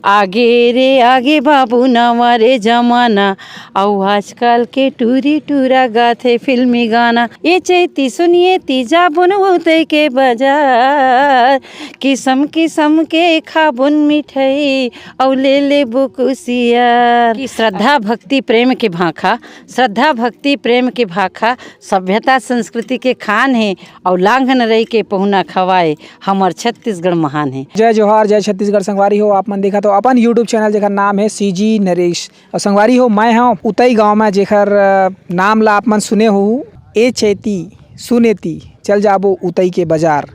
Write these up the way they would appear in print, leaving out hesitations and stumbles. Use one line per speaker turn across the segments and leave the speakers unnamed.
आगे रे आगे बाबू नवा रे जमाना और आजकल के टूरी टूरा गाथे फिल्मी गाना। ये चैती सुनिए तीजा बुन होते के बाजार किस्म किस्म के खाबुन मिठाई और ले ले बुकुसियार। श्रद्धा भक्ति प्रेम के भाखा, श्रद्धा भक्ति प्रेम के भाखा सभ्यता संस्कृति के खान है और लांघन रही के पहुना खवाए हमार छत्तीसगढ़ महान है।
जय जोहार, जय छत्तीसगढ़। संगवारी हो आप मन देखा तो अपन यूट्यूब चैनल जेकर नाम है सीजी नरेश और संगवारी हो मैं हाँ उतई गांव में जेकर नाम ला आप मन सुने हो ए चैती सुनेती चल जाबो उतई के बाजार।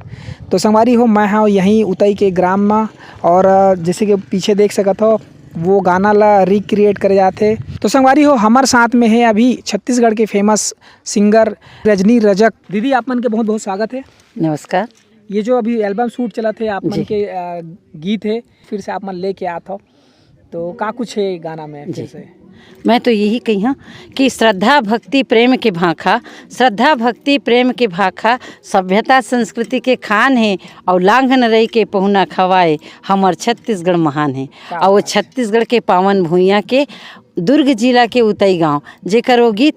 तो संगवारी हो मैं हाँ यहीं उतई के ग्राम में और जैसे कि पीछे देख सकत हो वो गाना ला रिक्रिएट करे जाते। तो संगवारी हो हमारे साथ में है अभी छत्तीसगढ़ के फेमस सिंगर रजनी रजक। दीदी आप मन के बहुत बहुत स्वागत है।
नमस्कार।
ये जो अभी एल्बम शूट चला थे आप मन के गीत है फिर से आप मन लेके आत हो तो का कुछ है गाना में फिर से?
मैं तो यही कही हूँ कि श्रद्धा भक्ति प्रेम के भाखा, श्रद्धा भक्ति प्रेम के भाखा सभ्यता संस्कृति के खान है और लांघन रही के पहुना खवाए हमार छत्तीसगढ़ महान है। और वो छत्तीसगढ़ के पावन भूइयाँ के दुर्ग जिला के उतई गांव जेकर वो गीत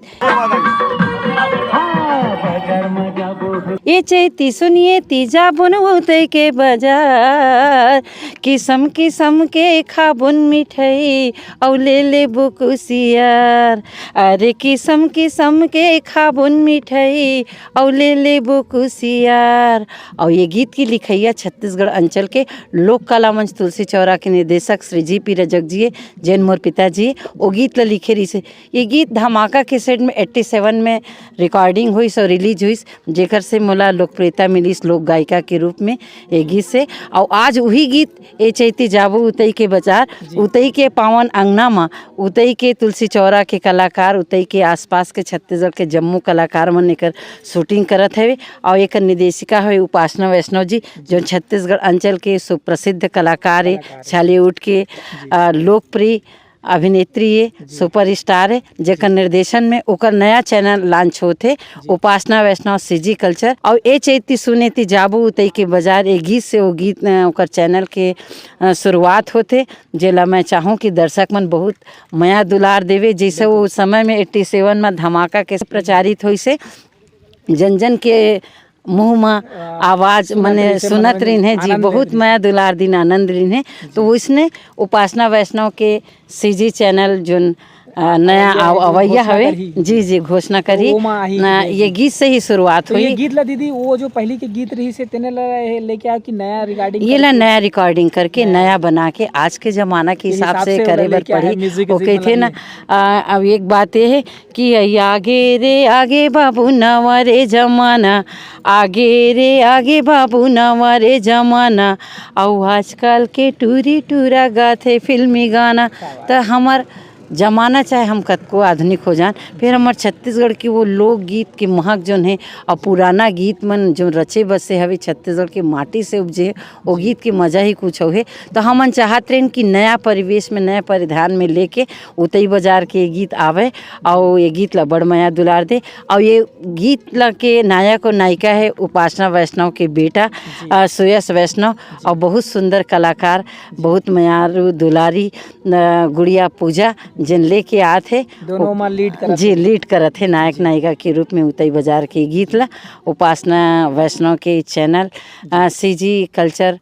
ये चैती सुनिए तीजा बुन उतई के बाजार किस्म किस्म के खाबुन मिठाई और ले ले बुकुसियार। अरे किस्म किस्म के खाबुन मिठाई और ले ले बुकुसियार। और ये गीत की लिखैया छत्तीसगढ़ अंचल के लोक कला मंच तुलसी चौरा के निर्देशक श्री जी पी रजक जी जैन मोर पिताजी वो गीत ला लिखे रही से। ये गीत धमाका के सेट में 87 में रिकॉर्डिंग हुई और रिलीज हुई जेकर से मोला लोकप्रियता मिली लोक गायिका के रूप में ये गीत से। और आज वही गीत ए चैती जाबो उतई के बाजार उतई के पावन अंगना में उतई के तुलसी चौरा के कलाकार उतई के आसपास के छत्तीसगढ़ के जम्मू कलाकार मन एकर शूटिंग करत हवे। और एक निर्देशिका है उपासना वैष्णव जी जो छत्तीसगढ़ अंचल के सुप्रसिद्ध कलाकार है, बॉलीवुड के लोकप्रिय अभिनेत्री है, सुपरस्टार है जेकर निर्देशन में ओकर नया चैनल लॉन्च होते उपासना वैष्णव सीजी कल्चर। और ए चैती सुनेती जाबू उतई के बाजार एक गीत से वो गीत ओकर चैनल के शुरुआत होते जेला मैं चाहूँ कि दर्शक मन बहुत माया दुलार देवे। जैसे वो समय में 87 में धमाका के प्रचारित हुई से जन जन के मुँह में आवाज़ मने सुनत रही है जी, बहुत माया दुलार दिन आनंद रही है। तो उसने उपासना वैष्णव के सीजी चैनल जो नया अवैया हवे जी जी घोषणा करी ना ये गीत से ही शुरुआत हुई।
ये गीत ला दीदी वो जो पहली के गीत रही से तेने लेके आ कि नया रिकॉर्डिंग
ये ला नया रिकॉर्डिंग करके नया बना के आज के जमाना के हिसाब से करे बर पड़ी ओके थे ना। अब एक बात ये है कि आगे रे आगे बाबू नवा रे जमाना, आगे रे आगे बाबू नवा रे जमाना और आजकल के टूरी टूरा गाथे फिल्मी गाना। तो हमार जमाना चाहे हम कद को आधुनिक हो जान फिर हमारे छत्तीसगढ़ की वो लोकगीत के महक जोन है और पुराना गीत मन जो रचे बसे हवे छत्तीसगढ़ के माटी से उपजे वो गीत के मज़ा ही कुछ हो। तो हमन चाहते हैं कि नया परिवेश में नया परिधान में लेके उतई बाजार के गीत आवे और ये गीत ला बड़ माया दुलार दे। और ये गीत ला के नायक और नायिका है उपासना वैष्णव के बेटा सुयश वैष्णव और बहुत सुंदर कलाकार बहुत मायारू दुलारी गुड़िया पूजा जिन लेके आते
दोनों में
लीड करत है नायक नायिका के रूप में उतई बाजार के गीत ला उपासना वैष्णव के चैनल सीजी कल्चर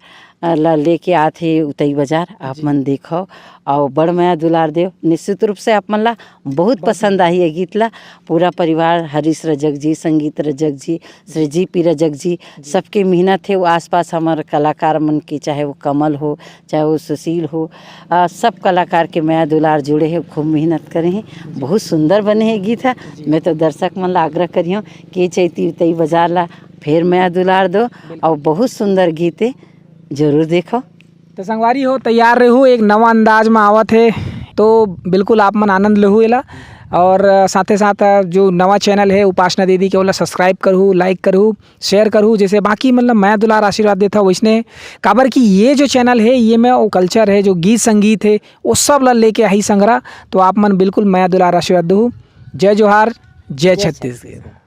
ला लेके आते उतई बाजार आप मन देखो और बड़ माया दुलार देव। निश्चित रूप से आप मन ला बहुत पसंद आई है गीत ला। पूरा परिवार हरीश रजक जी, संगीत रजक जी, श्री जी पी रजक जी सबके मेहनत है वो आसपास हमारे कलाकार मन की चाहे वो कमल हो चाहे वो सुशील हो सब कलाकार के माया दुलार जुड़े हैं खूब मेहनत करे हैं बहुत सुंदर बने हैं गीत है। मैं तो दर्शक मन ला आग्रह करी हूँ कि चैती उतई बाजार ला फिर माया दुलार दो और बहुत सुंदर गीत है जरूर देखो।
तो संगवारी हो तैयार रहो एक नवा अंदाज में आवत है तो बिल्कुल आप मन आनंद लहू एला। और साथ ही साथ जो नवा चैनल है उपासना दीदी के वाला सब्सक्राइब करूँ, लाइक करूँ, शेयर करूँ जैसे बाकी मतलब मैं दुलार आशीर्वाद देता हूँ वैसने काबर कि ये जो चैनल है ये में वो कल्चर है जो गीत संगीत है वो सब ला लेके आई संग्रह। तो आप मन बिल्कुल मैं दुलार आशीर्वाद दूँ। जय जोहार, जय छत्तीसगढ़।